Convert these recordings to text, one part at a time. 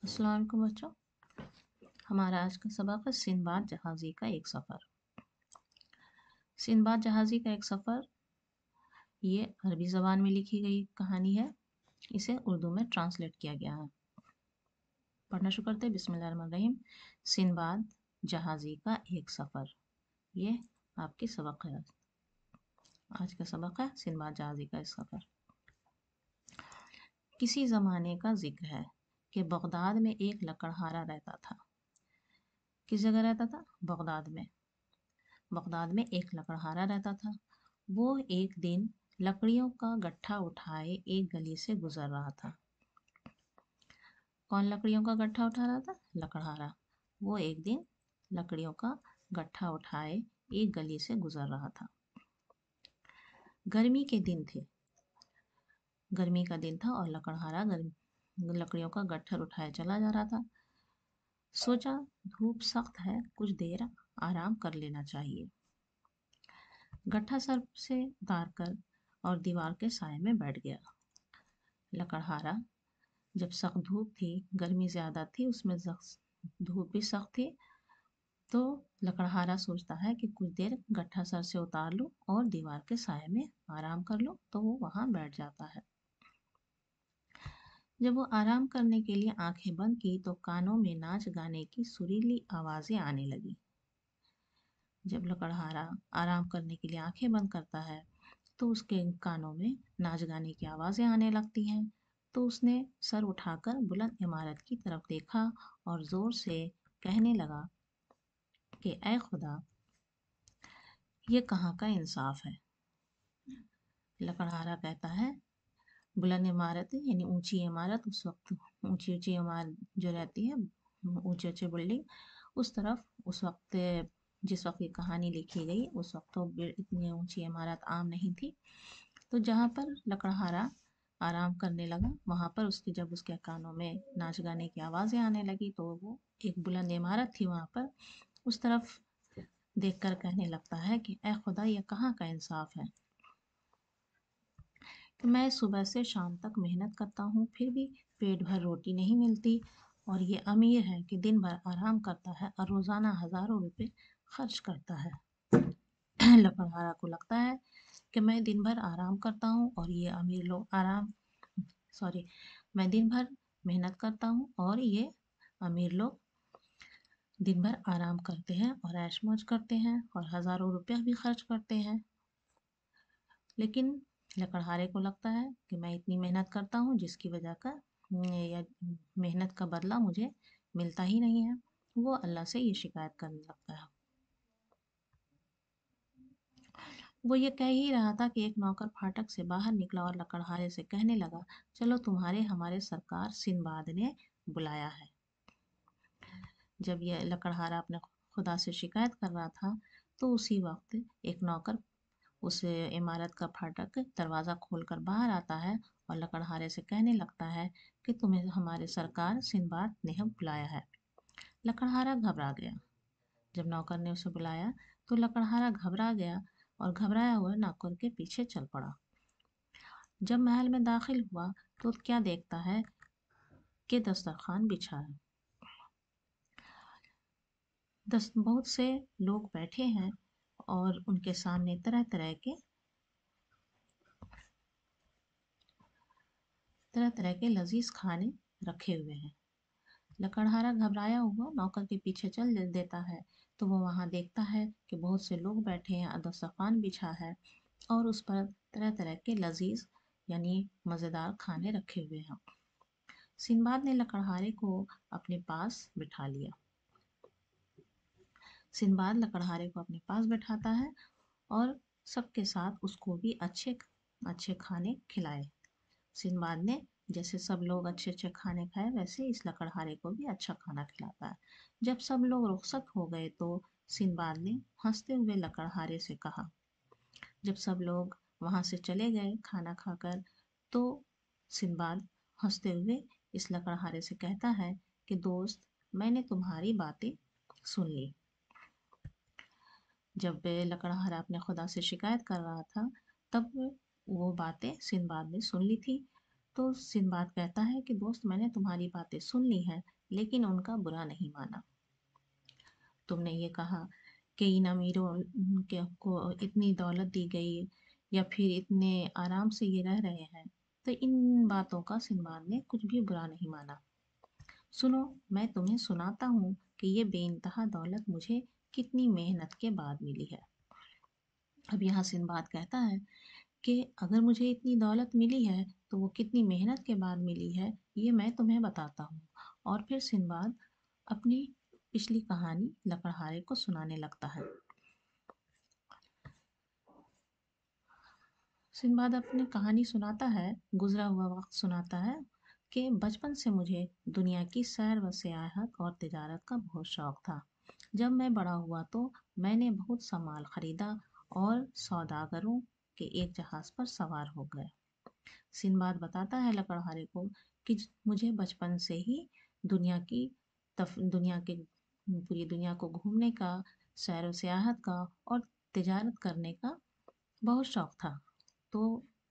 अस्सलाम वालेकुम बच्चों। हमारा आज का सबक है सिंदबाद जहाज़ी का एक सफ़र। सिंदबाद जहाज़ी का एक सफ़र ये अरबी ज़बान में लिखी गई कहानी है। इसे उर्दू में ट्रांसलेट किया गया है। पढ़ना शुरू करते हैं। बिस्मिल्लाहिर्रहमानिर्रहीम। सिंदबाद जहाज़ी का एक सफ़र। ये आपकी सबक है। आज का सबक है सिंदबाद जहाज़ी का एक सफ़र। किसी ज़माने का जिक्र है कि बगदाद में एक लकड़हारा रहता था। किस जगह रहता था? बगदाद में। बगदाद में एक लकड़हारा रहता था। वो एक दिन लकड़ियों का गट्ठा उठाए एक गली से गुजर रहा था। कौन लकड़ियों का गट्ठा उठा रहा था? लकड़हारा। वो एक दिन लकड़ियों का गट्ठा उठाए एक गली से गुजर रहा था। गर्मी के दिन थे। गर्मी का दिन था और लकड़हारा लकड़ियों का गट्ठर उठाए चला जा रहा था। सोचा धूप सख्त है, कुछ देर आराम कर लेना चाहिए। गट्ठा सर से उतार कर और दीवार के साए में बैठ गया। लकड़हारा जब सख्त धूप थी, गर्मी ज़्यादा थी, उसमें धूप भी सख्त थी, तो लकड़हारा सोचता है कि कुछ देर गट्ठा सर से उतार लूं और दीवार के साए में आराम कर लूं, तो वो वहां बैठ जाता है। जब वो आराम करने के लिए आंखें बंद की तो कानों में नाच गाने की सुरीली आवाज़ें आने लगी। जब लकड़हारा आराम करने के लिए आंखें बंद करता है तो उसके कानों में नाच गाने की आवाज़ें आने लगती हैं। तो उसने सर उठाकर बुलंद इमारत की तरफ देखा और ज़ोर से कहने लगा कि ऐ खुदा, ये कहाँ का इंसाफ है। लकड़हारा कहता है, बुलंद इमारत यानी ऊंची इमारत, उस वक्त ऊंची ऊंची इमारत जो रहती है, ऊंचे ऊंचे बिल्डिंग, उस तरफ उस वक्त जिस वक्त ये कहानी लिखी गई उस वक्त तो इतनी ऊंची इमारत आम नहीं थी। तो जहाँ पर लकड़हारा आराम करने लगा वहाँ पर जब उसके कानों में नाच गाने की आवाज़ें आने लगी तो वो एक बुलंद इमारत थी वहाँ पर, उस तरफ देखकर कहने लगता है कि ऐ खुदा, ये कहाँ का इंसाफ है कि मैं सुबह से शाम तक मेहनत करता हूँ फिर भी पेट भर रोटी नहीं मिलती, और ये अमीर है कि दिन भर आराम करता है और रोज़ाना हज़ारों रुपए खर्च करता है। लकड़हारा को लगता है कि मैं दिन भर आराम करता हूँ और ये अमीर लोग मैं दिन भर मेहनत करता हूँ और ये अमीर लोग दिन भर आराम करते हैं और ऐश मौज करते हैं और हज़ारों रुपया भी खर्च करते हैं। लेकिन लकड़हारे को लगता है कि मैं इतनी मेहनत करता हूँ जिसकी वजह का या मेहनत का बदला मुझे मिलता ही नहीं है। वो अल्लाह से ये शिकायत करने लगता है। वो ये कह ही रहा था कि एक नौकर फाटक से बाहर निकला और लकड़हारे से कहने लगा, चलो तुम्हारे हमारे सरकार सिंदबाद ने बुलाया है। जब यह लकड़हारा अपने खुदा से शिकायत कर रहा था तो उसी वक्त एक नौकर उस इमारत का फाटक दरवाज़ा खोलकर बाहर आता है और लकड़हारे से कहने लगता है कि तुम्हें हमारे सरकार सिंदबाद ने बुलाया है। लकड़हारा घबरा गया। जब नौकर ने उसे बुलाया तो लकड़हारा घबरा गया और घबराया हुआ नौकर के पीछे चल पड़ा। जब महल में दाखिल हुआ तो क्या देखता है कि दस्तरखान बिछा है। बहुत से लोग बैठे हैं और उनके सामने तरह तरह के लजीज खाने रखे हुए हैं। लकड़हारा घबराया हुआ नौकर के पीछे चल देता है तो वो वहां देखता है कि बहुत से लोग बैठे हैं, दस्तरखान बिछा है और उस पर तरह तरह के लजीज यानी मज़ेदार खाने रखे हुए हैं। सिंदबाद ने लकड़हारे को अपने पास बिठा लिया। सिंदबाद लकड़हारे को अपने पास बैठाता है और सबके साथ उसको भी अच्छे अच्छे खाने खिलाए। सिंदबाद ने जैसे सब लोग अच्छे अच्छे खाने खाए वैसे इस लकड़हारे को भी अच्छा खाना खिलाता है। जब सब लोग रुखसत हो गए तो सिंदबाद ने हंसते हुए लकड़हारे से कहा, जब सब लोग वहां से चले गए खाना खाकर, तो सिंदबाद हंसते हुए इस लकड़हारे से कहता है कि दोस्त, मैंने तुम्हारी बातें सुन ली। जब लकड़हारा अपने खुदा से शिकायत कर रहा था तब वो बातें सिंदबाद ने सुन ली थी। तो सिंबाद कहता है कि दोस्त, मैंने तुम्हारी बातें सुन ली हैं, लेकिन उनका बुरा नहीं माना। तुमने ये कहा कि इन अमीरों को इतनी दौलत दी गई या फिर इतने आराम से ये रह रहे हैं, तो इन बातों का सिंबाद ने कुछ भी बुरा नहीं माना। सुनो, मैं तुम्हें सुनाता हूँ कि ये बेइंतहा दौलत मुझे कितनी मेहनत के बाद मिली है। अब यहाँ सिंबाद कहता है कि अगर मुझे इतनी दौलत मिली है तो वो कितनी मेहनत के बाद मिली है, ये मैं तुम्हें बताता हूँ। और फिर सिंबाद अपनी पिछली कहानी लकड़हारे को सुनाने लगता है। सिंबाद अपनी कहानी सुनाता है, गुजरा हुआ वक्त सुनाता है कि बचपन से मुझे दुनिया की सैर व सियाहत और तिजारत का बहुत शौक था। जब मैं बड़ा हुआ तो मैंने बहुत सा माल खरीदा और सौदागरों के एक जहाज पर सवार हो गया। सिंबाद बताता है लकड़हारे को कि मुझे बचपन से ही दुनिया की दुनिया के पूरी दुनिया को घूमने का, सैर व सियाहत का और तिजारत करने का बहुत शौक था। तो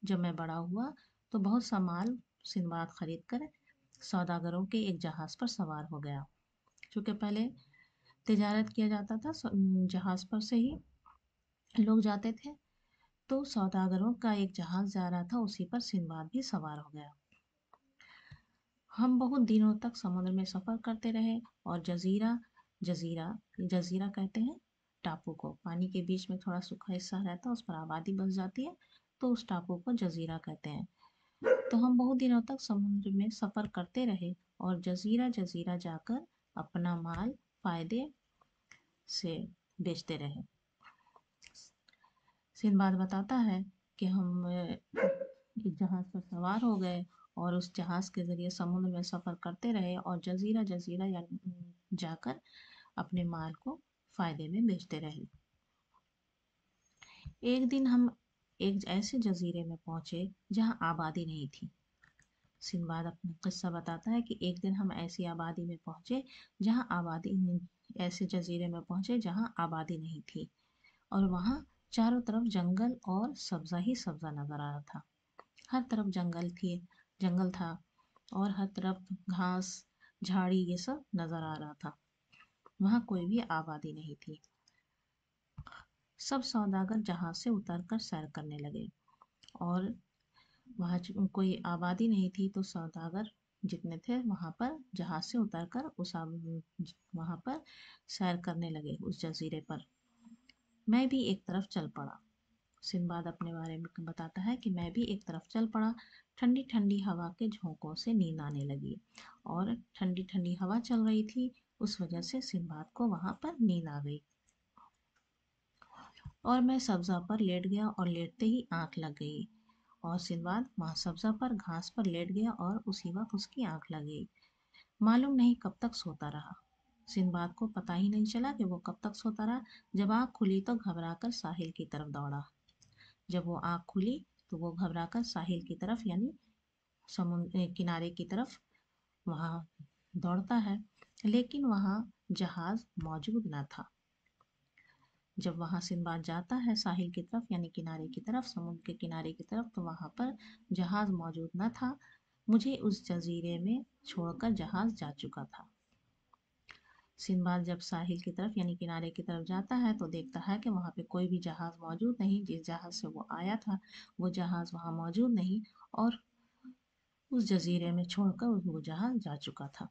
जब मैं बड़ा हुआ तो बहुत सा माल सिंबाद खरीद कर सौदागरों के एक जहाज़ पर सवार हो गया। क्योंकि पहले तिजारत किया जाता था, जहाज़ पर से ही लोग जाते थे, तो सौदागरों का एक जहाज़ जा रहा था, उसी पर सिंबाद भी सवार हो गया। हम बहुत दिनों तक समुद्र में सफ़र करते रहे और जजीरा जजीरा जजीरा कहते हैं टापू को, पानी के बीच में थोड़ा सूखा हिस्सा रहता है, उस पर आबादी बस जाती है, तो उस टापू को जजीरा कहते हैं। तो हम बहुत दिनों तक समुद्र में सफ़र करते रहे और जजीरा जजीरा जाकर अपना माल फायदे से बेचते रहे। सिंबाद बताता है कि हम एक जहाज़ पर सवार हो गए और उस जहाज़ के ज़रिए समुद्र में सफ़र करते रहे और जजीरा जजीरा जाकर अपने माल को फ़ायदे में बेचते रहे। एक दिन हम एक ऐसे जजीरे में पहुंचे जहां आबादी नहीं थी। सिंबाद अपना किस्सा बताता है कि एक दिन हम ऐसी आबादी में पहुंचे जहां आबादी ऐसे जजीरे में पहुंचे जहां आबादी नहीं थी और वहां चारों तरफ जंगल और सब्जा ही सब्जा नजर आ रहा था। हर तरफ जंगल था और हर तरफ घास झाड़ी ये सब नजर आ रहा था। वहां कोई भी आबादी नहीं थी। सब सौदागर जहाज से उतरकर सैर करने लगे और वहाँ कोई आबादी नहीं थी, तो सौदागर जितने थे वहाँ पर जहाज से उतरकर वहाँ पर सैर करने लगे उस जजीरे पर। मैं भी एक तरफ चल पड़ा। सिंबाद अपने बारे में बताता है कि मैं भी एक तरफ चल पड़ा। ठंडी ठंडी हवा के झोंकों से नींद आने लगी और ठंडी ठंडी हवा चल रही थी, उस वजह से सिंबाद को वहाँ पर नींद आ गई और मैं सब्जा पर लेट गया और लेटते ही आंख लग गई और सिंबाद वहाँ सब्जा पर घास पर लेट गया और उसी वक्त उसकी आंख लग गई। मालूम नहीं कब तक सोता रहा। सिंबाद को पता ही नहीं चला कि वो कब तक सोता रहा। जब आंख खुली तो घबराकर साहिल की तरफ दौड़ा। जब वो आंख खुली तो वो घबराकर साहिल की तरफ यानी समुद्र किनारे की तरफ वहाँ दौड़ता है, लेकिन वहाँ जहाज मौजूद न था। जब वहाँ सिंबाद जाता है साहिल की तरफ यानी किनारे की तरफ, समुद्र के किनारे की तरफ, तो वहाँ पर जहाज मौजूद न था। मुझे उस जजीरे में छोड़कर जहाज जा चुका था। सिंबाद जब साहिल की तरफ यानी किनारे की तरफ जाता है तो देखता है कि वहाँ पे कोई भी जहाज मौजूद नहीं। जिस जहाज से वो आया था वो जहाज वहाँ मौजूद नहीं और उस जजीरे में छोड़कर वो जहाज जा चुका था।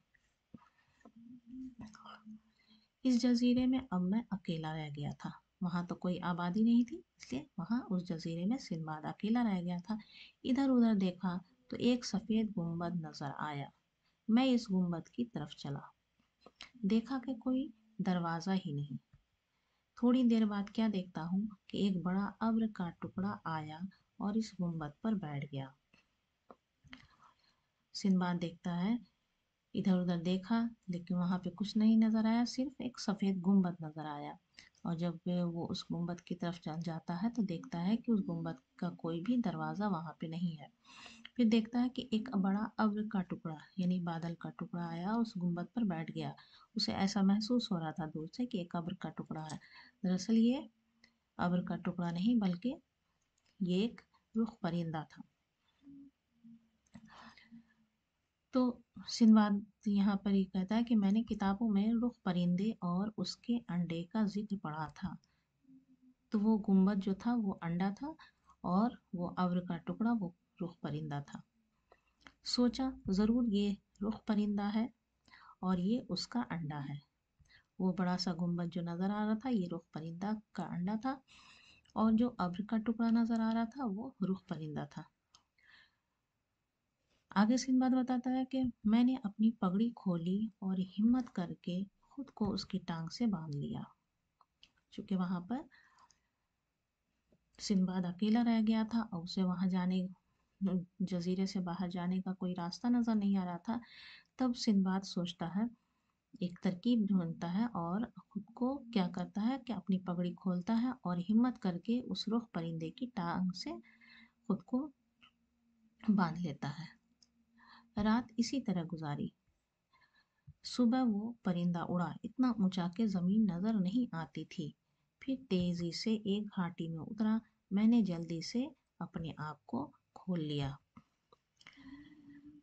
इस जजीरे में अब मैं अकेला रह गया था। वहाँ तो कोई आबादी नहीं थी, इसलिए वहाँ उस जजीरे में सिंबाद अकेला रह गया था। इधर उधर देखा तो एक सफ़ेद गुंबद नजर आया। मैं इस गुंबद की तरफ चला, देखा कि कोई दरवाज़ा ही नहीं। थोड़ी देर बाद क्या देखता हूँ कि एक बड़ा अब्र का टुकड़ा आया और इस गुंबद पर बैठ गया। सिंबाद देखता है, इधर उधर देखा लेकिन वहाँ पे कुछ नहीं नजर आया, सिर्फ एक सफ़ेद गुंबद नजर आया। और जब वो उस गुंबद की तरफ चल जाता है तो देखता है कि उस गुंबद का कोई भी दरवाज़ा वहाँ पे नहीं है। फिर देखता है कि एक बड़ा अब्र का टुकड़ा यानी बादल का टुकड़ा आया उस गुंबद पर बैठ गया। उसे ऐसा महसूस हो रहा था दूर से कि एक अब्र का टुकड़ा है। दरअसल ये अब्र का टुकड़ा नहीं बल्कि ये एक रुख परिंदा था। तो सिंदबाद यहाँ पर ये कहता है कि मैंने किताबों में रुख परिंदे और उसके अंडे का जिक्र पढ़ा था। तो वो गुम्बद जो था वो अंडा था और वो अब्र का टुकड़ा वो रुख परिंदा था। सोचा ज़रूर ये रुख परिंदा है और ये उसका अंडा है। वो बड़ा सा गुम्बद जो नज़र आ रहा था ये रुख परिंदा का अंडा था और जो अब्र का टुकड़ा नज़र आ रहा था वो रुख परिंदा था। आगे सिंबाद बताता है कि मैंने अपनी पगड़ी खोली और हिम्मत करके खुद को उसकी टांग से बांध लिया। चूंकि वहां पर सिंबाद अकेला रह गया था और उसे वहां जाने जजीरे से बाहर जाने का कोई रास्ता नजर नहीं आ रहा था। तब सिंबाद सोचता है, एक तरकीब ढूंढता है और खुद को क्या करता है कि अपनी पगड़ी खोलता है और हिम्मत करके उस रुख परिंदे की टांग से खुद को बांध लेता है। रात इसी तरह गुजारी। सुबह वो परिंदा उड़ा, इतना ऊंचा कि जमीन नजर नहीं आती थी। फिर तेजी से एक घाटी में उतरा। मैंने जल्दी से अपने आप को खोल लिया।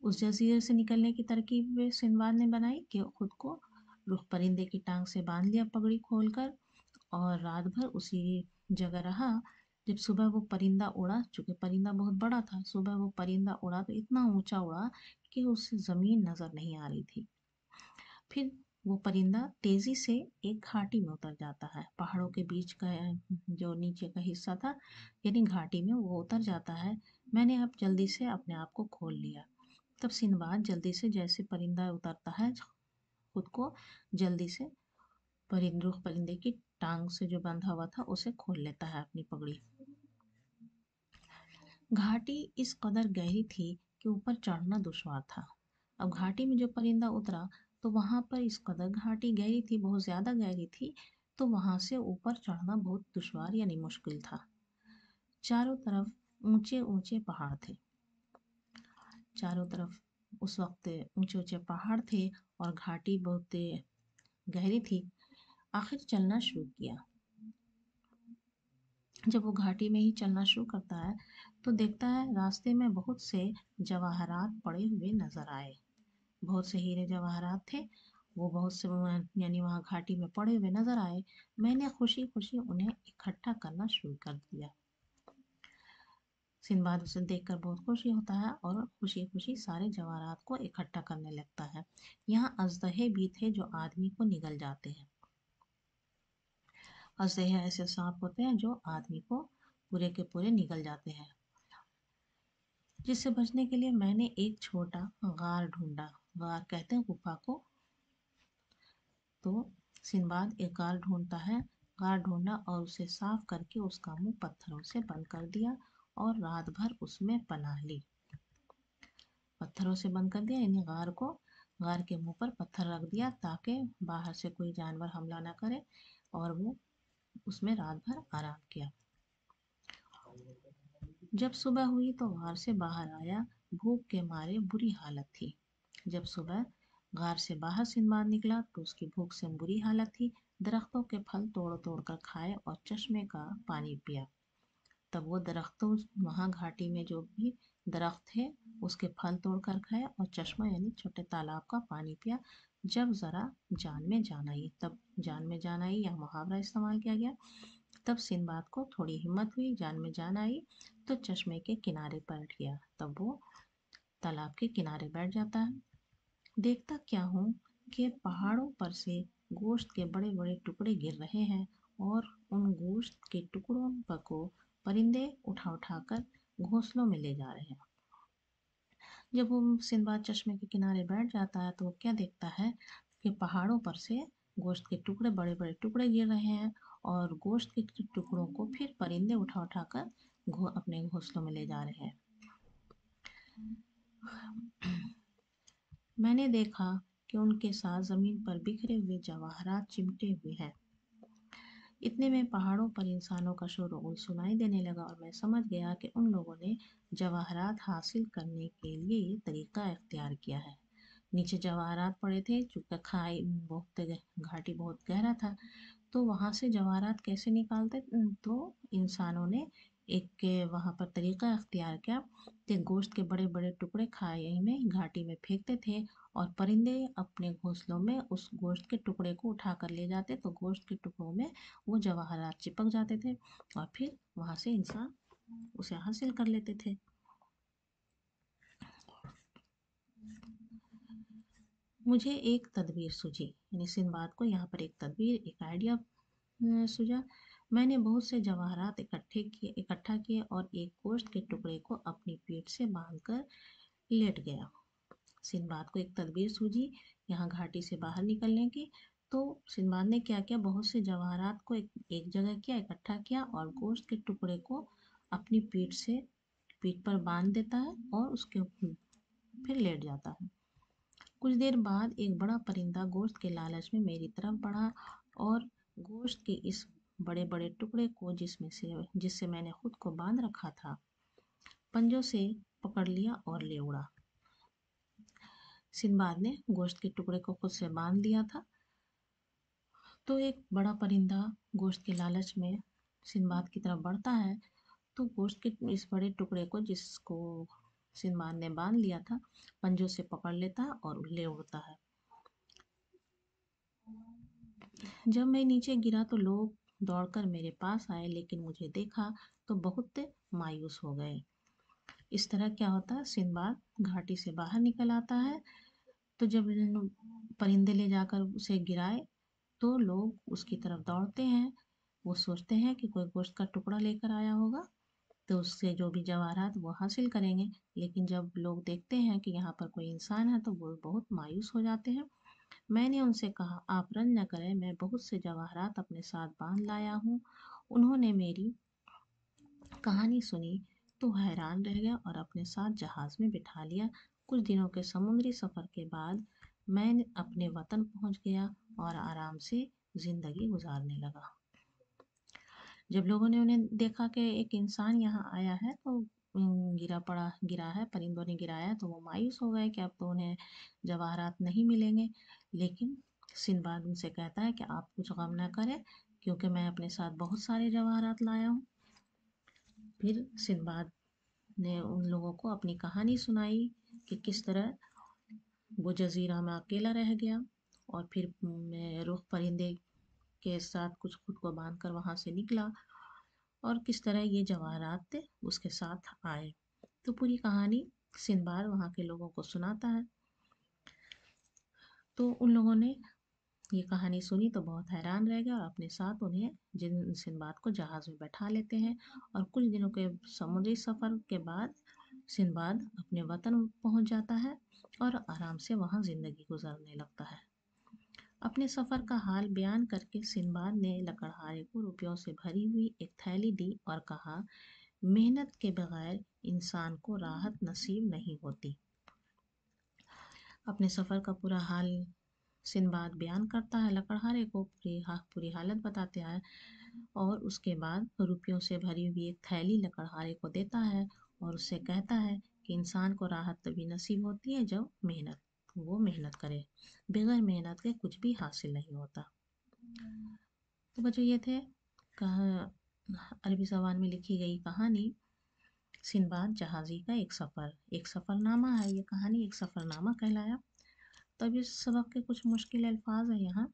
उस जजीरे से निकलने की तरकीब सिंदबाद ने बनाई कि खुद को रुख परिंदे की टांग से बांध लिया पगड़ी खोलकर और रात भर उसी जगह रहा। जब सुबह वो परिंदा उड़ा, चूंकि परिंदा बहुत बड़ा था, सुबह वो परिंदा उड़ा तो इतना ऊंचा उड़ा कि उससे जमीन नजर नहीं आ रही थी। फिर वो परिंदा तेजी से एक घाटी में उतर जाता है। पहाड़ों के बीच का जो नीचे का हिस्सा था यानी घाटी में वो उतर जाता है। मैंने अब जल्दी से अपने आप को खोल लिया। तब सिंदबाद जल्दी से जैसे परिंदा उतरता है खुद को जल्दी से रुख परिंदे की टांग से जो बंधा हुआ था उसे खोल लेता है अपनी पगड़ी। घाटी इस कदर गहरी थी कि ऊपर चढ़ना दुश्वार था। अब घाटी में जो परिंदा उतरा तो वहां पर इस कदर घाटी गहरी थी, बहुत ज्यादा गहरी थी, तो वहां से ऊपर चढ़ना बहुत दुश्वार यानी मुश्किल था। चारों तरफ ऊंचे ऊंचे पहाड़ थे। चारों तरफ उस वक्त ऊंचे ऊंचे पहाड़ थे और घाटी बहुत गहरी थी। आखिर चलना शुरू किया। जब वो घाटी में ही चलना शुरू करता है तो देखता है रास्ते में बहुत से जवाहरात पड़े हुए नजर आए। बहुत से हीरे जवाहरात थे, वो बहुत से यानी वहाँ घाटी में पड़े हुए नजर आए। मैंने खुशी खुशी उन्हें इकट्ठा करना शुरू कर दिया। सिंदबाद उसे देखकर बहुत खुशी होता है और खुशी खुशी सारे जवाहरात को इकट्ठा करने लगता है। यहाँ अजदहे भी थे जो आदमी को निगल जाते हैं। अजदहे ऐसे सांप होते हैं जो आदमी को पूरे के पूरे निगल जाते हैं। जिससे बचने के लिए मैंने एक छोटा गार ढूंढा। गार कहते हैं गुफा को। तो सिंदबाद एक गार ढूंढता है। गार ढूंढा और उसे साफ करके उसका मुंह पत्थरों से बंद कर दिया और रात भर उसमें पनाह ली। पत्थरों से बंद कर दिया यानी गार को, गार के मुंह पर पत्थर रख दिया ताकि बाहर से कोई जानवर हमला ना करे, और वो उसमें रात भर आराम किया। जब सुबह हुई तो गार से बाहर आया। भूख के मारे बुरी हालत थी। जब सुबह गार से बाहर सिंदबाद निकला तो उसकी भूख से बुरी हालत थी। दरख्तों के फल तोड़ तोड़ कर खाए और चश्मे का पानी पिया। तब वो दरख्तों वहाँ घाटी में जो भी दरख्त थे उसके फल तोड़ कर खाए और चश्मा यानी छोटे तालाब का पानी पिया। जब जरा जान में जान आई, तब जान में जान आई या मुहावरा इस्तेमाल किया गया। तब सिंदबाद को थोड़ी हिम्मत हुई, जान में जान आई, तो चश्मे के किनारे बैठ गया। तब वो तालाब के किनारे बैठ जाता है। देखता क्या हूँ कि पहाड़ों पर से गोश्त के बड़े बड़े टुकड़े गिर रहे हैं और उन गोश्त के टुकड़ों पर को परिंदे उठा उठा कर घोंसलों में ले जा रहे हैं। जब वो सिंदबाद चश्मे के किनारे बैठ जाता है तो वो क्या देखता है कि पहाड़ों पर से गोश्त के टुकड़े बड़े बड़े टुकड़े गिर रहे हैं और गोश्त के टुकड़ों को फिर परिंदे उठा उठा कर अपने घोंसलों में ले जा रहे हैं। मैंने देखा कि उनके साथ जमीन पर बिखरे हुए जवाहरात चिमटे हुए हैं। इतने में पहाड़ों पर इंसानों का शोरगुल सुनाई देने लगा और मैं समझ गया कि उन लोगों ने जवाहरात हासिल करने के लिए ये तरीका इख्तियार किया है। नीचे जवाहरात पड़े थे, चूंकि खाई बहुत घाटी बहुत गहरा था, तो वहां से जवाहरात कैसे निकालते, तो इंसानों ने एक वहाँ पर तरीका अख्तियार किया कि गोश्त के बड़े बड़े टुकड़े खाई में घाटी में फेंकते थे और परिंदे अपने घोंसलों में उस गोश्त के टुकड़े को उठा कर ले जाते, तो गोश्त के टुकड़ों में वो जवाहरात चिपक जाते थे और फिर वहाँ से इंसान उसे हासिल कर लेते थे। मुझे एक तदबीर सूझी, यानी सिंबाद को यहाँ पर एक तदबीर, एक आइडिया सूझा। मैंने बहुत से जवाहरात इकट्ठा किए और एक गोश्त के टुकड़े को अपनी पीठ से बांधकर लेट गया। सिंबाद को एक तदबीर सूझी यहाँ घाटी से बाहर निकलने की। तो सिंबाद ने क्या किया, बहुत से जवाहरात को एक जगह किया, इकट्ठा किया और गोश्त के टुकड़े को अपनी पीठ पर बांध देता है और उसके फिर लेट जाता है। कुछ देर बाद एक बड़ा परिंदा गोश्त के लालच में मेरी तरफ बढ़ा और गोश्त के इस बड़े बड़े टुकड़े को जिससे मैंने खुद को बांध रखा था, पंजों से पकड़ लिया और ले उड़ा। सिंबाद ने गोश्त के टुकड़े को खुद से बांध लिया था, तो एक बड़ा परिंदा गोश्त के लालच में सिंबाद की तरफ बढ़ता है, तो गोश्त के इस बड़े टुकड़े को जिसको सिंबाद ने बांध लिया था, पंजों से पकड़ लेता है और ले उड़ता है। जब मैं नीचे गिरा तो लोग दौड़कर मेरे पास आए, लेकिन मुझे देखा तो बहुत मायूस हो गए। इस तरह क्या होता है, सिंबाद घाटी से बाहर निकल आता है, तो जब परिंदे ले जाकर उसे गिराए तो लोग उसकी तरफ दौड़ते हैं। वो सोचते हैं कि कोई गोश्त का टुकड़ा लेकर आया होगा, तो उससे जो भी जवाहरात वो हासिल करेंगे। लेकिन जब लोग देखते हैं कि यहाँ पर कोई इंसान है तो वो बहुत मायूस हो जाते हैं। मैंने उनसे कहा, आप रंज न करें, मैं बहुत से जवाहरात अपने साथ बांध लाया हूँ। उन्होंने मेरी कहानी सुनी तो हैरान रह गया और अपने साथ जहाज में बिठा लिया। कुछ दिनों के समुद्री सफर के बाद मैं अपने वतन पहुंच गया और आराम से जिंदगी गुजारने लगा। जब लोगों ने उन्हें देखा कि एक इंसान यहाँ आया है, तो गिरा है, परिंदों ने गिराया, तो वो मायूस हो गए कि अब तो उन्हें जवाहरात नहीं मिलेंगे। लेकिन सिंबाद उनसे कहता है कि आप कुछ गम ना करें, क्योंकि मैं अपने साथ बहुत सारे जवाहरात लाया हूँ। फिर सिंबाद ने उन लोगों को अपनी कहानी सुनाई कि किस तरह वो जजीरा में अकेला रह गया और फिर रुख परिंदे के साथ कुछ खुद को बांध कर वहाँ से निकला और किस तरह ये जवाहरात उसके साथ आए। तो पूरी कहानी सिंबाद वहाँ के लोगों को सुनाता है। तो उन लोगों ने ये कहानी सुनी तो बहुत हैरान रह गए और अपने साथ उन्हें सिंबाद को जहाज में बैठा लेते हैं और कुछ दिनों के समुद्री सफर के बाद सिंबाद अपने वतन पहुंच जाता है और आराम से वहां जिंदगी गुजारने लगता है। अपने सफर का हाल बयान करके सिंबाद ने लकड़हारे को रुपयों से भरी हुई एक थैली दी और कहा, मेहनत के बगैर इंसान को राहत नसीब नहीं होती। अपने सफर का पूरा हाल सिंबाद बयान करता है, लकड़हारे को पूरी हालत बताते हैं और उसके बाद रुपयों से भरी हुई एक थैली लकड़हारे को देता है और उससे कहता है कि इंसान को राहत तभी नसीब होती है जब वो मेहनत करे, बगैर मेहनत के कुछ भी हासिल नहीं होता। तो बच्चों ये थे अरबी ज़बान में लिखी गई कहानी सिंबाद जहाज़ी का एक सफ़रनामा है। ये कहानी एक सफ़रनामा कहलाया। तब इस सबक के कुछ मुश्किल अल्फाज है यहाँ।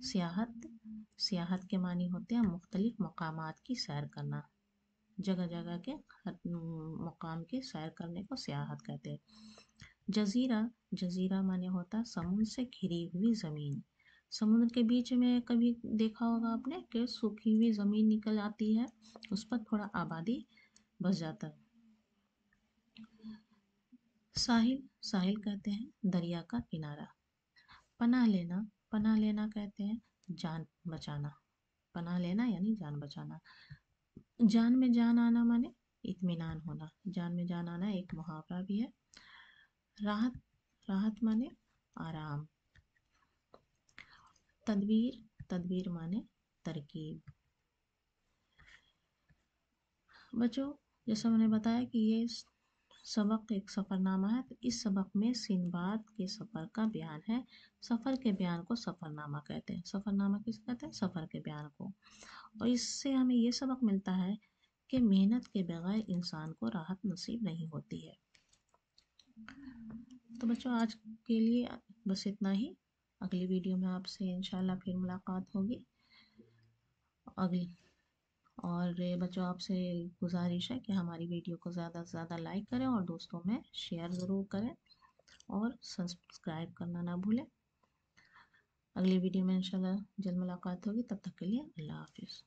सियाहत के मानी होते हैं मुख्तलिफ मकामात की सैर करना, जगह जगह के मकाम की सैर करने को सियाहत कहते हैं। जजीरा माने होता समुद्र से घिरी हुई ज़मीन। समुद्र के बीच में कभी देखा होगा आपने कि सूखी हुई ज़मीन निकल आती है, उस पर थोड़ा आबादी बस जाता है। साहिल कहते हैं दरिया का किनारा। पनाह लेना कहते हैं जान बचाना। पनाह लेना यानी जान बचाना। जान में जान आना माने इत्मीनान होना। जान में जान आना एक मुहावरा भी है। राहत राहत माने आराम। तदबीर माने तरकीब। बच्चों, जैसा मैंने बताया कि ये सबक एक सफ़रनामा है, तो इस सबक में सिंबाद के सफ़र का बयान है। सफ़र के बयान को सफ़रनामा कहते हैं। सफ़रनामा किसे कहते हैं? सफ़र के बयान को। और इससे हमें ये सबक मिलता है कि मेहनत के बगैर इंसान को राहत नसीब नहीं होती है। तो बच्चों आज के लिए बस इतना ही। अगली वीडियो में आपसे इंशाल्लाह फिर मुलाकात होगी। अगली और बच्चों आपसे गुजारिश है कि हमारी वीडियो को ज़्यादा से ज़्यादा लाइक करें और दोस्तों में शेयर ज़रूर करें और सब्सक्राइब करना ना भूलें। अगली वीडियो में इंशाल्लाह जल्द मुलाकात होगी, तब तक के लिए अल्लाह हाफिज़।